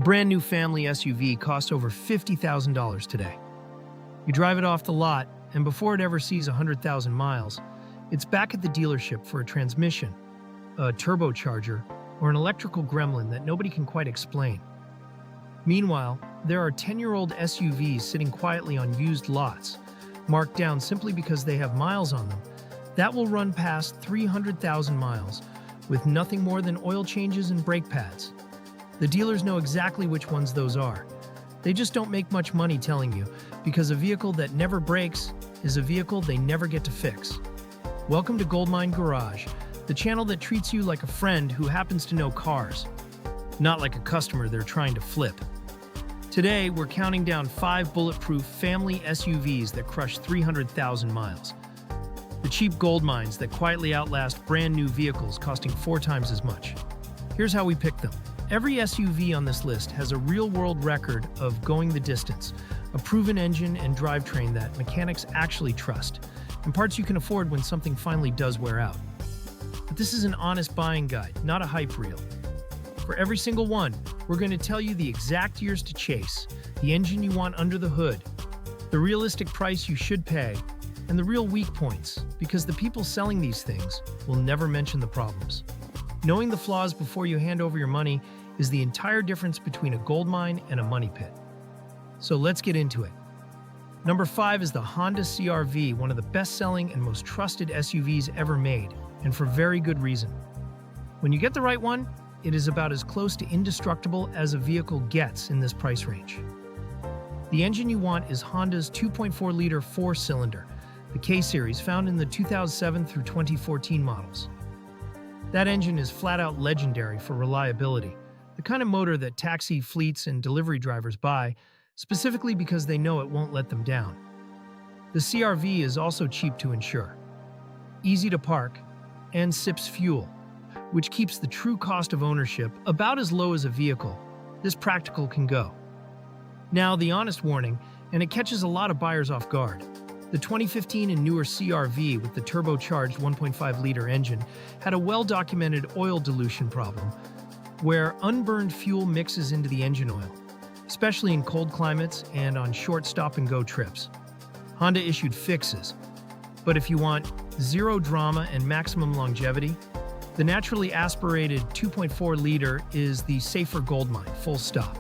brand new family SUV costs over $50,000 today. You drive it off the lot, and before it ever sees 100,000 miles, it's back at the dealership for a transmission, a turbocharger, or an electrical gremlin that nobody can quite explain. Meanwhile, there are 10-year-old SUVs sitting quietly on used lots, marked down simply because they have miles on them, that will run past 300,000 miles with nothing more than oil changes and brake pads. The dealers know exactly which ones those are. They just don't make much money telling you, because a vehicle that never breaks is a vehicle they never get to fix. Welcome to Goldmine Garage, the channel that treats you like a friend who happens to know cars, not like a customer they're trying to flip. Today, we're counting down 5 bulletproof family SUVs that crush 300,000 miles. The cheap gold mines that quietly outlast brand new vehicles costing 4 times as much. Here's how we pick them. Every SUV on this list has a real-world record of going the distance, a proven engine and drivetrain that mechanics actually trust, and parts you can afford when something finally does wear out. But this is an honest buying guide, not a hype reel. For every single one, we're going to tell you the exact years to chase, the engine you want under the hood, the realistic price you should pay, and the real weak points, because the people selling these things will never mention the problems. Knowing the flaws before you hand over your money is the entire difference between a gold mine and a money pit. So let's get into it. Number 5 is the Honda CR-V, one of the best-selling and most trusted SUVs ever made, and for very good reason. When you get the right one, it is about as close to indestructible as a vehicle gets in this price range. The engine you want is Honda's 2.4-liter 4-cylinder, the K-Series, found in the 2007 through 2014 models. That engine is flat-out legendary for reliability, the kind of motor that taxi fleets and delivery drivers buy, specifically because they know it won't let them down. The CR-V is also cheap to insure, easy to park, and sips fuel, which keeps the true cost of ownership about as low as a vehicle this practical can go. Now, the honest warning, and it catches a lot of buyers off guard. The 2015 and newer CR-V with the turbocharged 1.5-liter engine had a well-documented oil dilution problem, where unburned fuel mixes into the engine oil, especially in cold climates and on short stop-and-go trips. Honda issued fixes, but if you want zero drama and maximum longevity, the naturally aspirated 2.4-liter is the safer gold mine, full stop.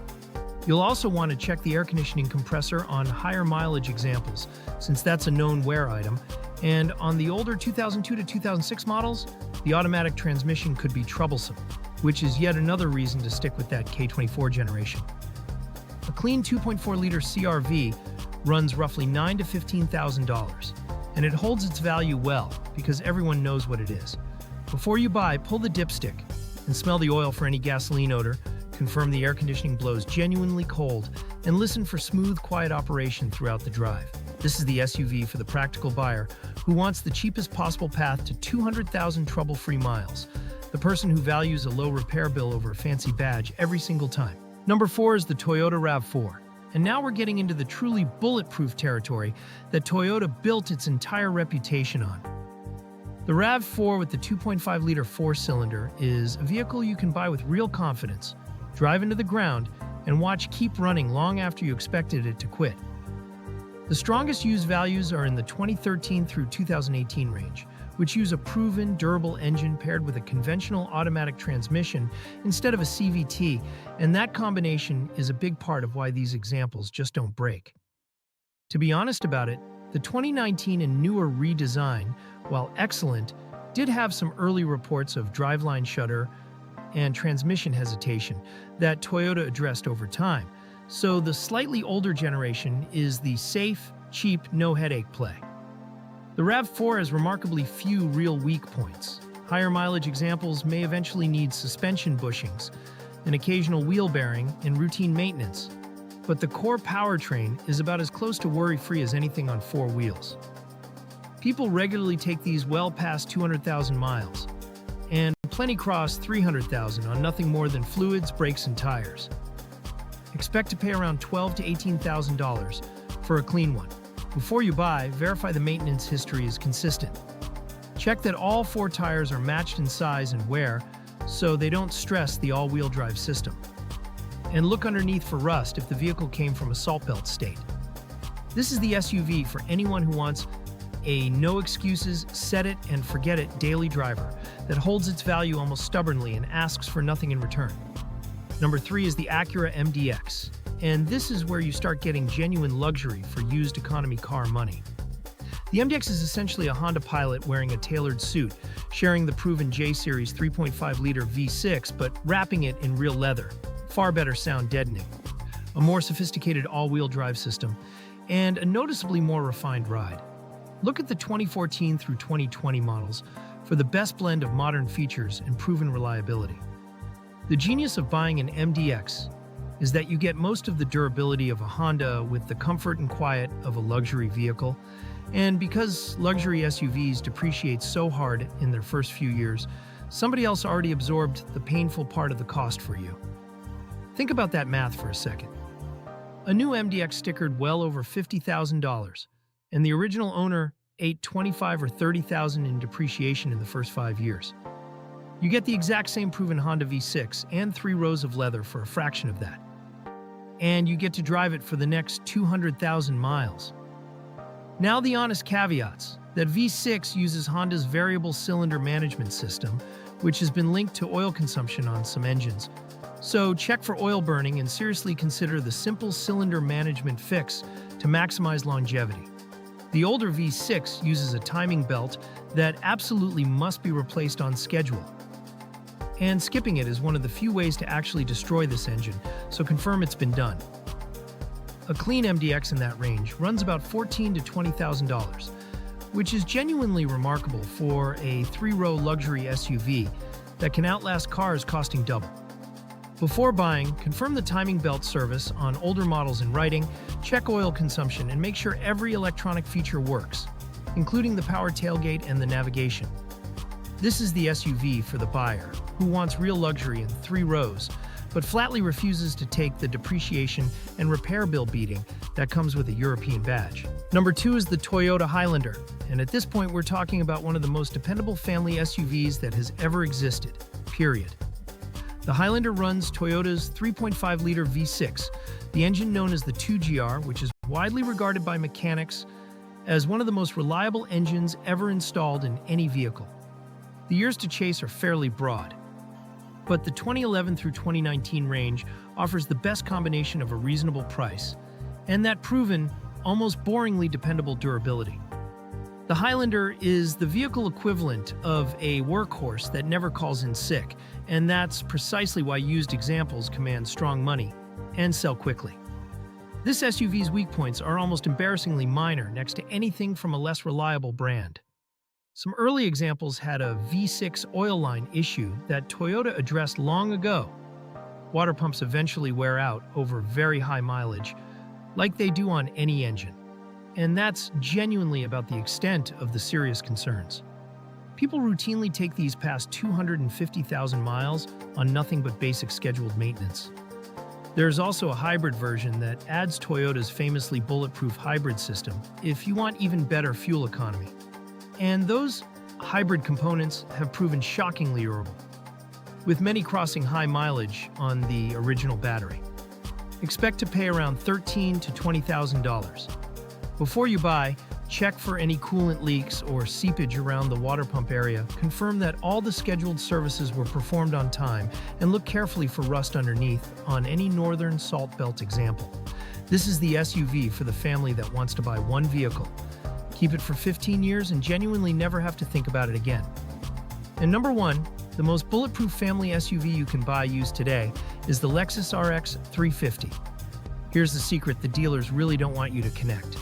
You'll also want to check the air conditioning compressor on higher mileage examples, since that's a known wear item, and on the older 2002 to 2006 models, the automatic transmission could be troublesome, which is yet another reason to stick with that K24 generation. A clean 2.4-liter CR-V runs roughly $9,000 to $15,000, and it holds its value well because everyone knows what it is. Before you buy, pull the dipstick and smell the oil for any gasoline odor, confirm the air conditioning blows genuinely cold, and listen for smooth, quiet operation throughout the drive. This is the SUV for the practical buyer who wants the cheapest possible path to 200,000 trouble-free miles, the person who values a low repair bill over a fancy badge every single time. Number 4 is the Toyota RAV4. And now we're getting into the truly bulletproof territory that Toyota built its entire reputation on. The RAV4 with the 2.5-liter 4-cylinder is a vehicle you can buy with real confidence, drive into the ground, and watch keep running long after you expected it to quit. The strongest used values are in the 2013 through 2018 range, which use a proven, durable engine paired with a conventional automatic transmission instead of a CVT, and that combination is a big part of why these examples just don't break. To be honest about it, the 2019 and newer redesign, while excellent, did have some early reports of driveline shudder and transmission hesitation that Toyota addressed over time, so the slightly older generation is the safe, cheap, no-headache play. The RAV4 has remarkably few real weak points. Higher mileage examples may eventually need suspension bushings, an occasional wheel bearing, and routine maintenance, but the core powertrain is about as close to worry-free as anything on 4 wheels. People regularly take these well past 200,000 miles, and plenty cross 300,000 on nothing more than fluids, brakes, and tires. Expect to pay around $12,000 to $18,000 for a clean one. Before you buy, verify the maintenance history is consistent. Check that all 4 tires are matched in size and wear, so they don't stress the all-wheel drive system. and look underneath for rust if the vehicle came from a salt belt state. This is the SUV for anyone who wants a no excuses, set it and forget it daily driver that holds its value almost stubbornly and asks for nothing in return. Number 3 is the Acura MDX, and this is where you start getting genuine luxury for used economy car money. The MDX is essentially a Honda Pilot wearing a tailored suit, sharing the proven J-Series 3.5-liter V6 but wrapping it in real leather, far better sound deadening, a more sophisticated all-wheel drive system, and a noticeably more refined ride. Look at the 2014 through 2020 models for the best blend of modern features and proven reliability. The genius of buying an MDX is that you get most of the durability of a Honda with the comfort and quiet of a luxury vehicle, and because luxury SUVs depreciate so hard in their first few years, somebody else already absorbed the painful part of the cost for you. Think about that math for a second. A new MDX stickered well over $50,000, and the original owner ate $25,000 or $30,000 in depreciation in the first 5 years. You get the exact same proven Honda V6 and 3 rows of leather for a fraction of that. And you get to drive it for the next 200,000 miles. Now the honest caveats: that V6 uses Honda's variable cylinder management system, which has been linked to oil consumption on some engines. So check for oil burning and seriously consider the simple cylinder management fix to maximize longevity. The older V6 uses a timing belt that absolutely must be replaced on schedule. And skipping it is one of the few ways to actually destroy this engine, so confirm it's been done. A clean MDX in that range runs about $14,000 to $20,000, which is genuinely remarkable for a 3-row luxury SUV that can outlast cars costing double. Before buying, confirm the timing belt service on older models in writing, check oil consumption, and make sure every electronic feature works, including the power tailgate and the navigation. This is the SUV for the buyer who wants real luxury in 3 rows, but flatly refuses to take the depreciation and repair bill beating that comes with a European badge. Number 2 is the Toyota Highlander, and at this point we're talking about one of the most dependable family SUVs that has ever existed, period. The Highlander runs Toyota's 3.5-liter V6, the engine known as the 2GR, which is widely regarded by mechanics as one of the most reliable engines ever installed in any vehicle. The years to chase are fairly broad, but the 2011 through 2019 range offers the best combination of a reasonable price and that proven, almost boringly dependable durability. The Highlander is the vehicle equivalent of a workhorse that never calls in sick, and that's precisely why used examples command strong money and sell quickly. This SUV's weak points are almost embarrassingly minor next to anything from a less reliable brand. Some early examples had a V6 oil line issue that Toyota addressed long ago. Water pumps eventually wear out over very high mileage, like they do on any engine. And that's genuinely about the extent of the serious concerns. People routinely take these past 250,000 miles on nothing but basic scheduled maintenance. There's also a hybrid version that adds Toyota's famously bulletproof hybrid system if you want even better fuel economy. And those hybrid components have proven shockingly durable, with many crossing high mileage on the original battery. Expect to pay around $13,000 to $20,000. Before you buy, check for any coolant leaks or seepage around the water pump area, confirm that all the scheduled services were performed on time, and look carefully for rust underneath on any northern salt belt example. This is the SUV for the family that wants to buy one vehicle, keep it for 15 years, and genuinely never have to think about it again. And number 1, the most bulletproof family SUV you can buy used today is the Lexus RX 350. Here's the secret the dealers really don't want you to connect.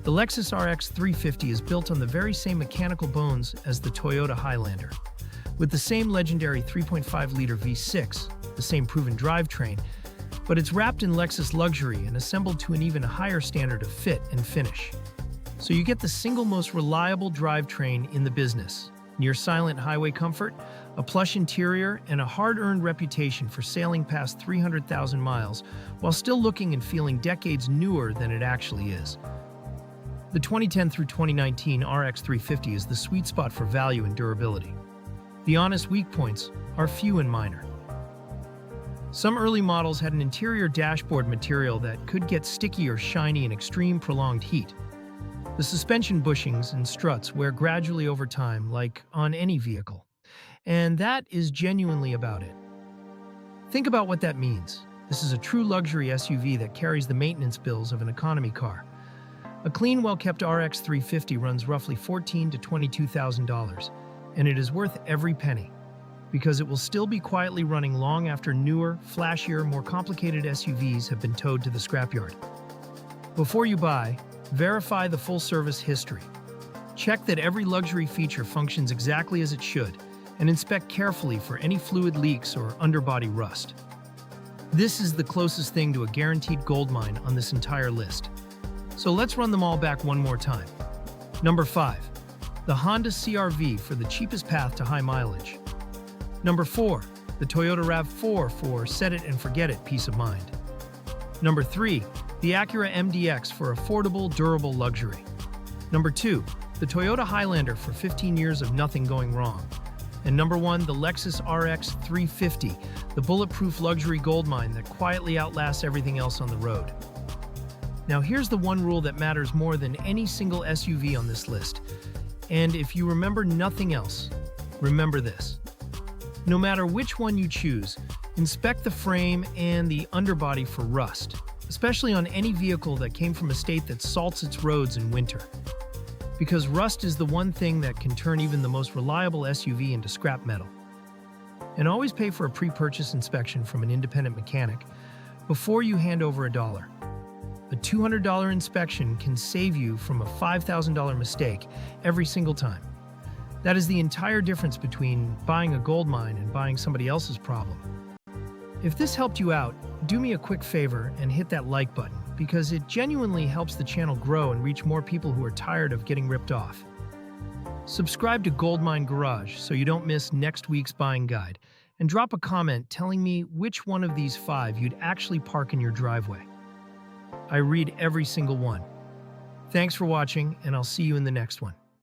The Lexus RX 350 is built on the very same mechanical bones as the Toyota Highlander. With the same legendary 3.5-liter V6, the same proven drivetrain, but it's wrapped in Lexus luxury and assembled to an even higher standard of fit and finish. So you get the single most reliable drivetrain in the business, near silent highway comfort, a plush interior, and a hard-earned reputation for sailing past 300,000 miles while still looking and feeling decades newer than it actually is. The 2010 through 2019 RX 350 is the sweet spot for value and durability. The honest weak points are few and minor. Some early models had an interior dashboard material that could get sticky or shiny in extreme prolonged heat. The suspension bushings and struts wear gradually over time, like on any vehicle. And that is genuinely about it. Think about what that means. This is a true luxury SUV that carries the maintenance bills of an economy car. A clean, well-kept RX 350 runs roughly $14,000 to $22,000, and it is worth every penny, because it will still be quietly running long after newer, flashier, more complicated SUVs have been towed to the scrapyard. Before you buy, verify the full service history. Check that every luxury feature functions exactly as it should, and inspect carefully for any fluid leaks or underbody rust. This is the closest thing to a guaranteed gold mine on this entire list. So let's run them all back one more time. Number 5. The Honda CR-V for the cheapest path to high mileage. Number 4. The Toyota RAV4 for set-it-and-forget-it peace of mind. Number 3. The Acura MDX for affordable, durable luxury. Number 2. The Toyota Highlander for 15 years of nothing going wrong. And number 1, the Lexus RX 350, the bulletproof luxury goldmine that quietly outlasts everything else on the road. Now here's the one rule that matters more than any single SUV on this list. And if you remember nothing else, remember this. No matter which one you choose, inspect the frame and the underbody for rust, especially on any vehicle that came from a state that salts its roads in winter. Because rust is the one thing that can turn even the most reliable SUV into scrap metal. And always pay for a pre-purchase inspection from an independent mechanic before you hand over a dollar. A $200 inspection can save you from a $5,000 mistake every single time. That is the entire difference between buying a gold mine and buying somebody else's problem. If this helped you out, do me a quick favor and hit that like button, because it genuinely helps the channel grow and reach more people who are tired of getting ripped off. Subscribe to Goldmine Garage so you don't miss next week's buying guide, and drop a comment telling me which one of these 5 you'd actually park in your driveway. I read every single one. Thanks for watching, and I'll see you in the next one.